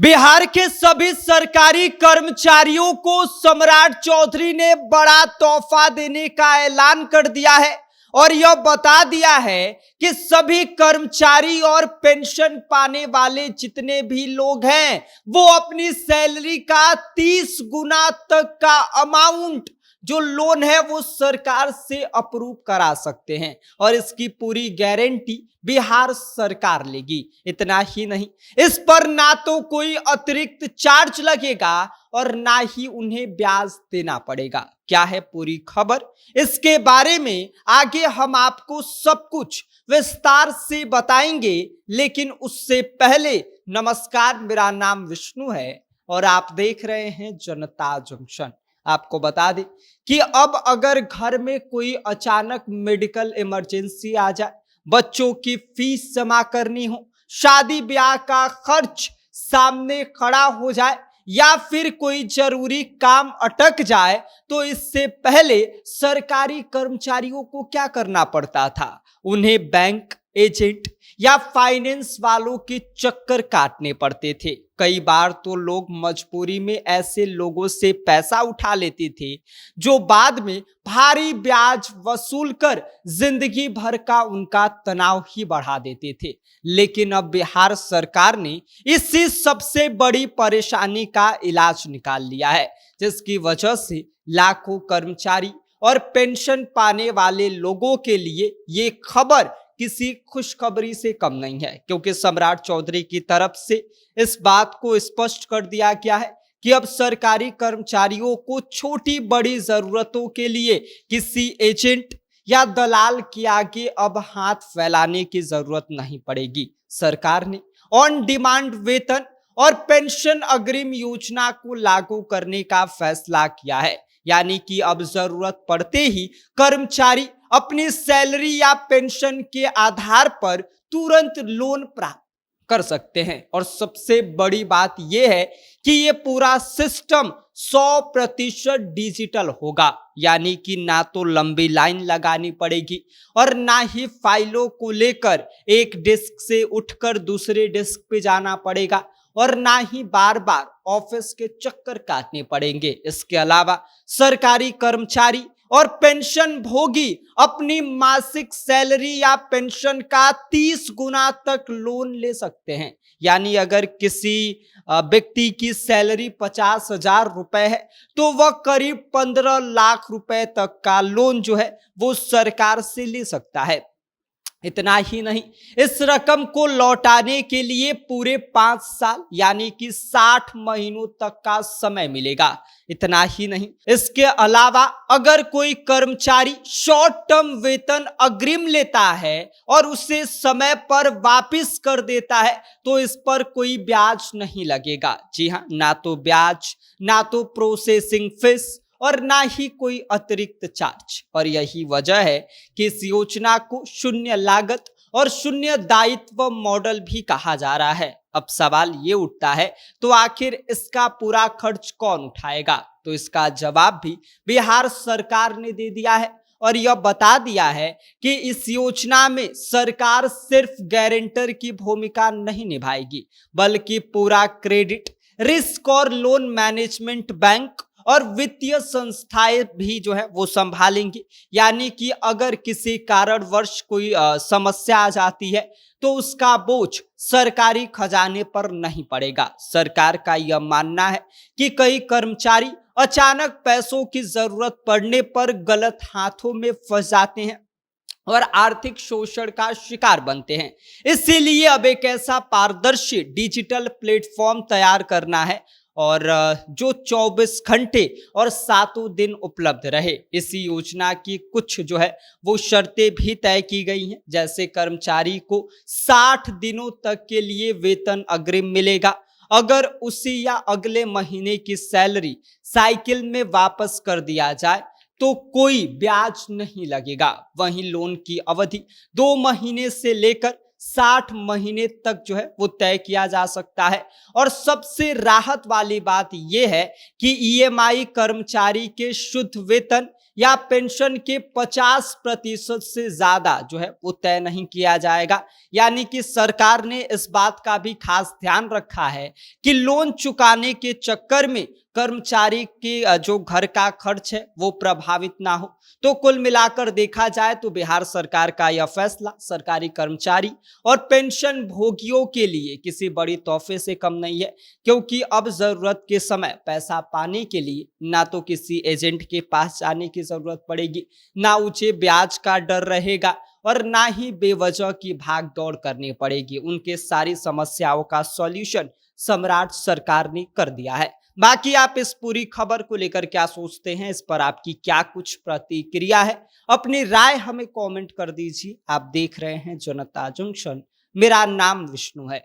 बिहार के सभी सरकारी कर्मचारियों को सम्राट चौधरी ने बड़ा तोहफा देने का ऐलान कर दिया है और यह बता दिया है कि सभी कर्मचारी और पेंशन पाने वाले जितने भी लोग हैं वो अपनी सैलरी का 30 गुना तक का अमाउंट जो लोन है वो सरकार से अप्रूव करा सकते हैं और इसकी पूरी गारंटी बिहार सरकार लेगी। इतना ही नहीं, इस पर ना तो कोई अतिरिक्त चार्ज लगेगा और ना ही उन्हें ब्याज देना पड़ेगा। क्या है पूरी खबर, इसके बारे में आगे हम आपको सब कुछ विस्तार से बताएंगे। लेकिन उससे पहले नमस्कार, मेरा नाम विष्णु है और आप देख रहे हैं जनता जंक्शन। आपको बता दें कि अब अगर घर में कोई अचानक मेडिकल इमरजेंसी आ जाए, बच्चों की फीस जमा करनी हो, शादी ब्याह का खर्च सामने खड़ा हो जाए या फिर कोई जरूरी काम अटक जाए, तो इससे पहले सरकारी कर्मचारियों को क्या करना पड़ता था? उन्हें बैंक एजेंट या फाइनेंस वालों के चक्कर काटने पड़ते थे। कई बार तो लोग मजबूरी में ऐसे लोगों से पैसा उठा लेते थे जो बाद में भारी ब्याज वसूल कर जिंदगी भर का उनका तनाव ही बढ़ा देते थे। लेकिन अब बिहार सरकार ने इसी सबसे बड़ी परेशानी का इलाज निकाल लिया है, जिसकी वजह से लाखों कर्मचारी और पेंशन पाने वाले लोगों के लिए ये खबर किसी खुशखबरी से कम नहीं है, क्योंकि सम्राट चौधरी की तरफ से इस बात को स्पष्ट कर दिया गया है कि अब सरकारी कर्मचारियों को छोटी बड़ी जरूरतों के लिए किसी एजेंट या दलाल के आगे अब हाथ फैलाने की जरूरत नहीं पड़ेगी। सरकार ने ऑन डिमांड वेतन और पेंशन अग्रिम योजना को लागू करने का फैसला किया है, यानी कि अब जरूरत पड़ते ही कर्मचारी अपनी सैलरी या पेंशन के आधार पर तुरंत लोन प्राप्त कर सकते हैं। और सबसे बड़ी बात यह है कि यह पूरा सिस्टम 100% डिजिटल होगा, यानी कि ना तो लंबी लाइन लगानी पड़ेगी और ना ही फाइलों को लेकर एक डेस्क से उठकर दूसरे डेस्क पे जाना पड़ेगा और ना ही बार बार ऑफिस के चक्कर काटने पड़ेंगे। इसके अलावा सरकारी कर्मचारी और पेंशन भोगी अपनी मासिक सैलरी या पेंशन का 30 गुना तक लोन ले सकते हैं। यानी अगर किसी व्यक्ति की सैलरी 50,000 रुपए है तो वह करीब 15 लाख रुपए तक का लोन जो है वो सरकार से ले सकता है। इतना ही नहीं, इस रकम को लौटाने के लिए पूरे 5 साल यानी कि 60 महीनों तक का समय मिलेगा। इतना ही नहीं, इसके अलावा अगर कोई कर्मचारी शॉर्ट टर्म वेतन अग्रिम लेता है और उसे समय पर वापस कर देता है तो इस पर कोई ब्याज नहीं लगेगा। जी हाँ, ना तो ब्याज, ना तो प्रोसेसिंग फीस और ना ही कोई अतिरिक्त चार्ज। और यही वजह है कि इस योजना को शून्य लागत और शून्य दायित्व मॉडल भी कहा जा रहा है। अब सवाल ये उठता है, तो आखिर इसका पूरा खर्च कौन उठाएगा? तो इसका जवाब भी बिहार सरकार ने दे दिया है और यह बता दिया है कि इस योजना में सरकार सिर्फ गारंटर की भूमिका नहीं निभाएगी, बल्कि पूरा क्रेडिट, रिस्क और लोन मैनेजमेंट बैंक और वित्तीय संस्थाएं भी जो है वो संभालेंगी। यानी कि अगर किसी कारणवश कोई समस्या आ जाती है तो उसका बोझ सरकारी खजाने पर नहीं पड़ेगा। सरकार का यह मानना है कि कई कर्मचारी अचानक पैसों की जरूरत पड़ने पर गलत हाथों में फंस जाते हैं और आर्थिक शोषण का शिकार बनते हैं। इसीलिए अब एक ऐसा पारदर्शी डिजिटल प्लेटफॉर्म तैयार करना है और जो 24 घंटे और 7 दिन उपलब्ध रहे। इसी योजना की कुछ जो है वो शर्तें भी तय की गई हैं, जैसे कर्मचारी को 60 दिनों तक के लिए वेतन अग्रिम मिलेगा। अगर उसी या अगले महीने की सैलरी साइकिल में वापस कर दिया जाए तो कोई ब्याज नहीं लगेगा। वहीं लोन की अवधि 2 महीने से लेकर 60 महीने तक जो है वो तय किया जा सकता है। और सबसे राहत वाली बात यह है कि ईएमआई कर्मचारी के शुद्ध वेतन या पेंशन के 50% से ज्यादा जो है वो तय नहीं किया जाएगा। यानी कि सरकार ने इस बात का भी खास ध्यान रखा है कि लोन चुकाने के चक्कर में कर्मचारी के जो घर का खर्च है वो प्रभावित ना हो। तो कुल मिलाकर देखा जाए तो बिहार सरकार का यह फैसला सरकारी कर्मचारी और पेंशन भोगियों के लिए किसी बड़ी तोहफे से कम नहीं है, क्योंकि अब जरूरत के समय पैसा पाने के लिए ना तो किसी एजेंट के पास जाने की जरूरत पड़ेगी, ना ऊंचे ब्याज का डर रहेगा और ना ही बेवजह की भाग दौड़ करनी पड़ेगी। उनके सारी समस्याओं का सॉल्यूशन सम्राट सरकार ने कर दिया है। बाकी आप इस पूरी खबर को लेकर क्या सोचते हैं, इस पर आपकी क्या कुछ प्रतिक्रिया है, अपनी राय हमें कमेंट कर दीजिए। आप देख रहे हैं जनता जंक्शन, मेरा नाम विष्णु है।